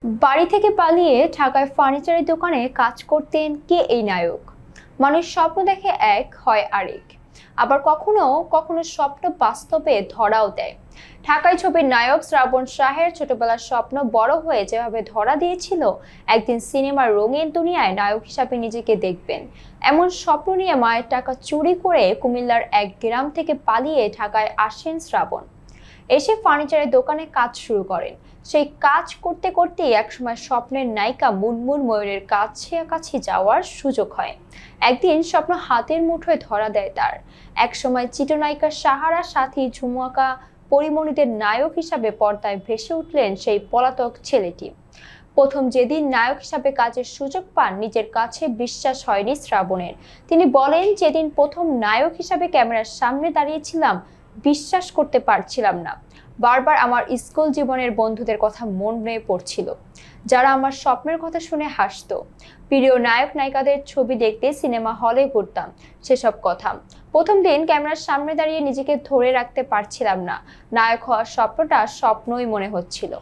বাড়ি থেকে পালিয়ে ঢাকায় ফার্নিচারের দোকানে কাজ করতেন কে এই নায়ক? মানুষ স্বপ্ন দেখে এক হয় আরেক, আবার কখনো কখনো স্বপ্ন বাস্তবে ধরাও দেয়। ঢাকায় ছবির নায়ক শ্রাবণ শাহের ছোটবেলার স্বপ্ন বড় হয়ে যেভাবে ধরা দিয়েছিল, একদিন সিনেমার রঙিন দুনিয়ায় নায়ক হিসাবে নিজেকে দেখবেন, এমন স্বপ্ন নিয়ে মায়ের টাকা চুরি করে কুমিল্লার এক গ্রাম থেকে পালিয়ে ঢাকায় আসেন শ্রাবণ। এসে ফার্নিচারের দোকানে কাজ শুরু করেন। সেই কাজ করতে করতেই একসময় স্বপ্নের নায়িকা মুনমুন ময়ূরের কাছাকাছি যাওয়ার সুযোগ হয়। একদিন স্বপ্ন হাতের মুঠোয় ধরা দেয় তার। একসময় চিত্রনায়িকা সাহারা সাথী ঝুমুকা পরিমণিদের নায়ক হিসাবে পর্দায় ভেসে উঠলেন সেই পলাতক ছেলেটি। প্রথম যেদিন নায়ক হিসাবে কাজের সুযোগ পান, নিজের কাছে বিশ্বাস হয়নি শ্রাবণের। তিনি বলেন, যেদিন প্রথম নায়ক হিসাবে ক্যামেরার সামনে দাঁড়িয়েছিলাম, বিশ্বাস করতে পারছিলাম না। বারবার আমার স্কুল জীবনের বন্ধুদের কথা মনে পড়ছিল, যারা আমার স্বপ্নের কথা শুনে হাসতো। প্রিয় নায়ক নায়িকাদের ছবি দেখতে সিনেমা হলে ঘুরতাম, সেসব কথা। প্রথম দিন ক্যামেরার সামনে দাঁড়িয়ে নিজেকে ধরে রাখতে পারছিলাম না। নায়ক হওয়ার স্বপ্নটা স্বপ্নই মনে হচ্ছিল।